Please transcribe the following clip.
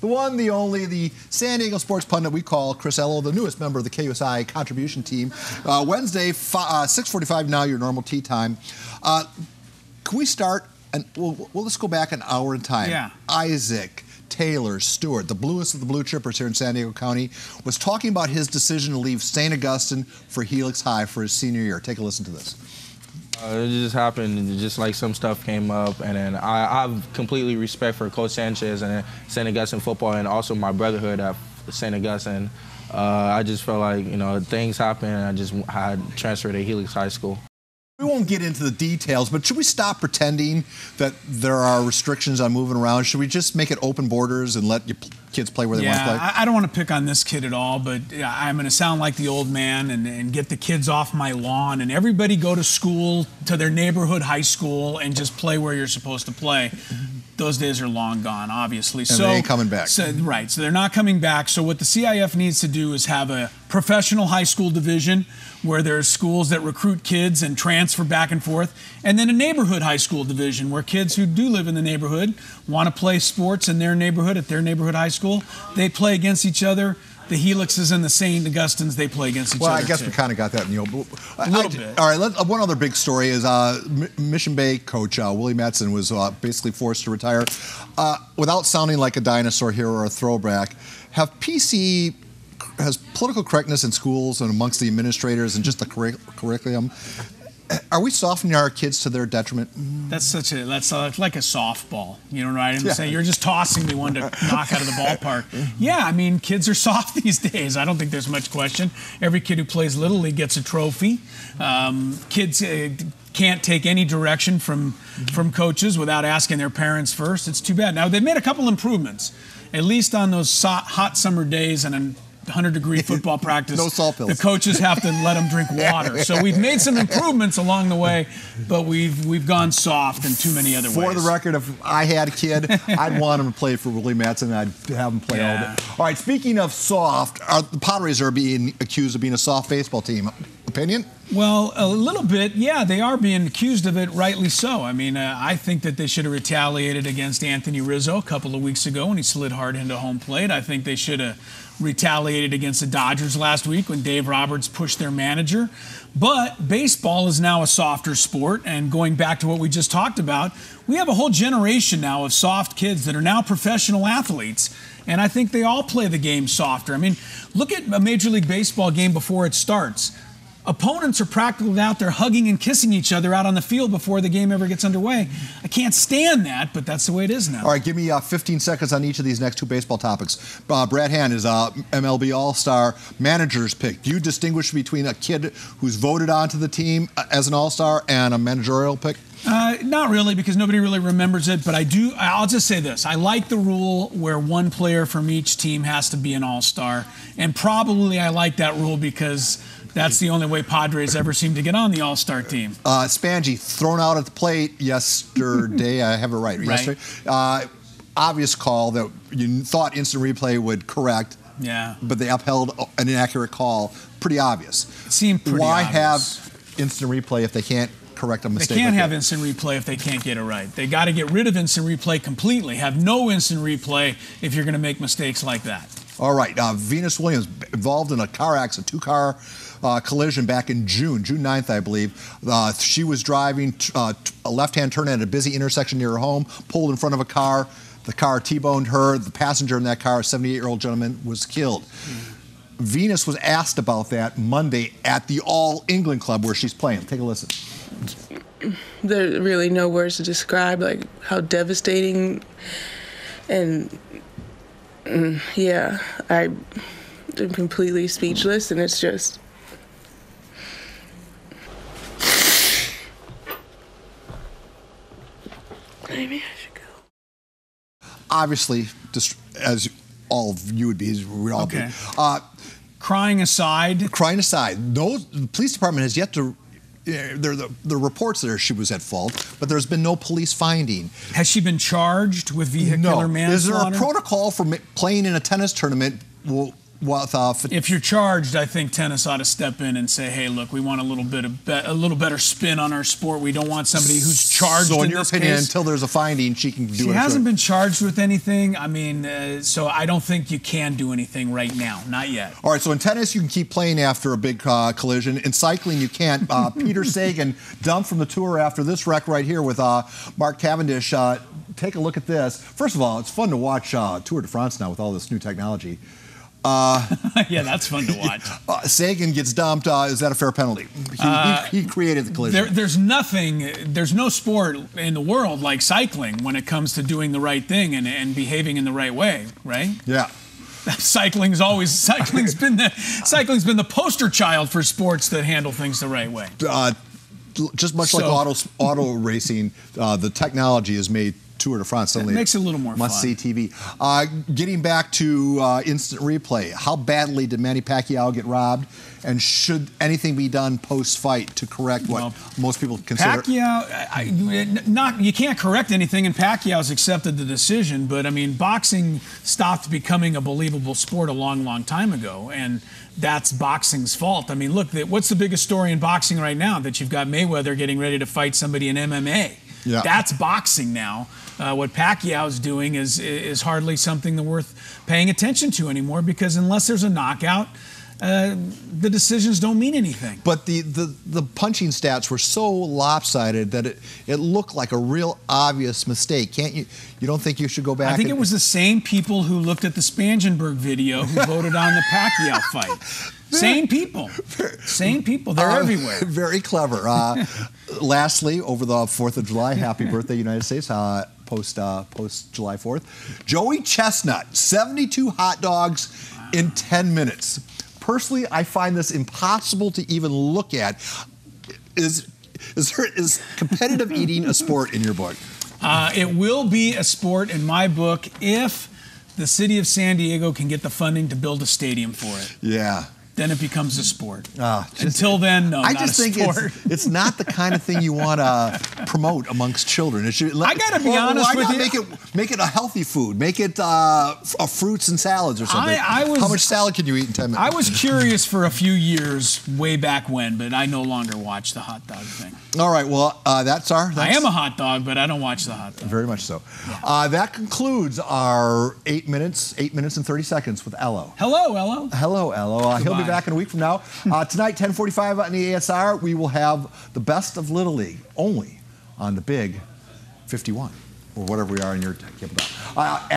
the one, the only, the San Diego sports pundit we call Chris Ello, the newest member of the KUSI contribution team. Wednesday, 6:45 now, your normal tea time. Can we start, and let's go back an hour in time. Yeah. Isaac Taylor Stewart, the bluest of the blue chippers here in San Diego County, was talking about his decision to leave St. Augustine for Helix High for his senior year. Take a listen to this. It just happened, just like some stuff came up, and then I have completely respect for Coach Sanchez and St. Augustine football, and also my brotherhood at St. Augustine. I just felt like, things happen, and I just had transferred to Helix High School. We won't get into the details, but should we stop pretending that there are restrictions on moving around? Should we just make it open borders and let your kids play where they want to play? I don't want to pick on this kid at all, but I'm going to sound like the old man and get the kids off my lawn, and everybody go to school, to their neighborhood high school, and just play where you're supposed to play. Those days are long gone, obviously. And they ain't coming back. Right, so they're not coming back. So what the CIF needs to do is have a professional high school division where there's schools that recruit kids and transfer back and forth, and then a neighborhood high school division where kids who do live in the neighborhood want to play sports in their neighborhood, at their neighborhood high school. They play against each other. The Helixes and the St. Augustines, they play against each other. Well, I guess we kind of got that in the old. A little bit. All right, one other big story is Mission Bay coach Willie Mattson was basically forced to retire. Without sounding like a dinosaur here or a throwback, has political correctness in schools and amongst the administrators and just the curriculum, are we softening our kids to their detriment? That's like a softball. You know what I'm saying? You're just tossing me one to knock out of the ballpark. Yeah, I mean, kids are soft these days. I don't think there's much question. Every kid who plays Little League gets a trophy. Kids can't take any direction from coaches without asking their parents first. It's too bad. Now, they've made a couple improvements, at least on those hot summer days and 100-degree football practice. No salt pills. The coaches have to let them drink water. So we've made some improvements along the way, but we've gone soft in too many other ways. For the record, if I had a kid, I'd want him to play for Willie Mattson, and I'd have him play all day. All right, speaking of soft, the Padres are being accused of being a soft baseball team. Opinion? Well, a little bit, yeah. They are being accused of it, rightly so. I mean, I think that they should have retaliated against Anthony Rizzo a couple of weeks ago when he slid hard into home plate. I think they should have retaliated against the Dodgers last week when Dave Roberts pushed their manager. But baseball is now a softer sport, and going back to what we just talked about, we have a whole generation now of soft kids that are now professional athletes, and I think they all play the game softer. I mean, look at a Major League Baseball game before it starts. Opponents are practically out there hugging and kissing each other out on the field before the game ever gets underway. I can't stand that, but that's the way it is now. All right, give me 15 seconds on each of these next two baseball topics. Brad Hand is MLB All-Star manager's pick. Do you distinguish between a kid who's voted onto the team as an All-Star and a managerial pick? Not really, because nobody really remembers it, but I'll just say this. I like the rule where one player from each team has to be an All-Star, and probably I like that rule because that's the only way Padres ever seem to get on the All-Star team. Spangy thrown out at the plate yesterday. I have it right. Yesterday. Obvious call that you thought instant replay would correct. Yeah. But they upheld an inaccurate call. Pretty obvious. It seemed pretty Why obvious. have instant replay if they can't correct a mistake? They can't have instant replay if they can't get it right. They got to get rid of instant replay completely. Have no instant replay if you're going to make mistakes like that. All right. Venus Williams involved in a car accident, two-car collision back in June 9th, I believe. She was driving a left-hand turn at a busy intersection near her home, pulled in front of a car. The car T-boned her. The passenger in that car, a 78-year-old gentleman, was killed. Venus was asked about that Monday at the All England Club where she's playing. Take a listen. There are really no words to describe like how devastating and yeah, I'm completely speechless, and it's just maybe I should go. Obviously, just as all of you would be, we'd all be. Crying aside. The police department has yet to. The reports there she was at fault, but there's been no police finding. Has she been charged with vehicular manslaughter? Is there a protocol for playing in a tennis tournament If you're charged, I think tennis ought to step in and say, "Hey, look, we want a little better spin on our sport. We don't want somebody who's charged." So, in your this opinion, case. until there's a finding, she can do it. She hasn't been charged with anything. I mean, so I don't think you can do anything right now. Not yet. All right. So in tennis, you can keep playing after a big collision. In cycling, you can't. Peter Sagan dumped from the tour after this wreck right here with Mark Cavendish. Take a look at this. First of all, it's fun to watch Tour de France now with all this new technology. Yeah, that's fun to watch. Sagan gets dumped. Is that a fair penalty? He created the collision. There's no sport in the world like cycling when it comes to doing the right thing and behaving in the right way, right? Yeah. Cycling's been the poster child for sports that handle things the right way. Just much like auto racing, the technology has made Tour de France suddenly makes it a little more must-see TV. Getting back to instant replay, how badly did Manny Pacquiao get robbed, and should anything be done post-fight to correct what most people consider? Pacquiao, you can't correct anything, and Pacquiao's accepted the decision. But I mean, boxing stopped becoming a believable sport a long, long time ago, and that's boxing's fault. I mean, look, what's the biggest story in boxing right now? That you've got Mayweather getting ready to fight somebody in MMA. Yeah. That's boxing now. What Pacquiao's doing is hardly something worth paying attention to anymore, because unless there's a knockout, the decisions don't mean anything. But the punching stats were so lopsided that it looked like a real obvious mistake. You don't think you should go back? I think it was the same people who looked at the Spangenberg video who voted on the Pacquiao fight. Same people. Same people. They're everywhere. Very clever. Lastly, over the 4th of July, happy birthday, United States, post July 4th. Joey Chestnut, 72 hot dogs in 10 minutes. Personally, I find this impossible to even look at. Is competitive eating a sport in your book? It will be a sport in my book if the city of San Diego can get the funding to build a stadium for it. Yeah. Then it becomes a sport. Until then, no, I just think it's not the kind of thing you want to promote amongst children. It should, I got to be honest with you. Make it a healthy food. Make it fruits and salads or something. How much salad can you eat in 10 minutes? I was curious for a few years way back when, but I no longer watch the hot dog thing. All right, well, that's I am a hot dog, but I don't watch the hot dog. Very much so. Yeah. That concludes our 8 minutes and 30 seconds with Ello. Hello, Ello. Hello, Ello. He'll be back in a week from now. Tonight, 10:45 on the ASR, we will have the best of Little League only on the Big 51, or whatever we are in your cable dial.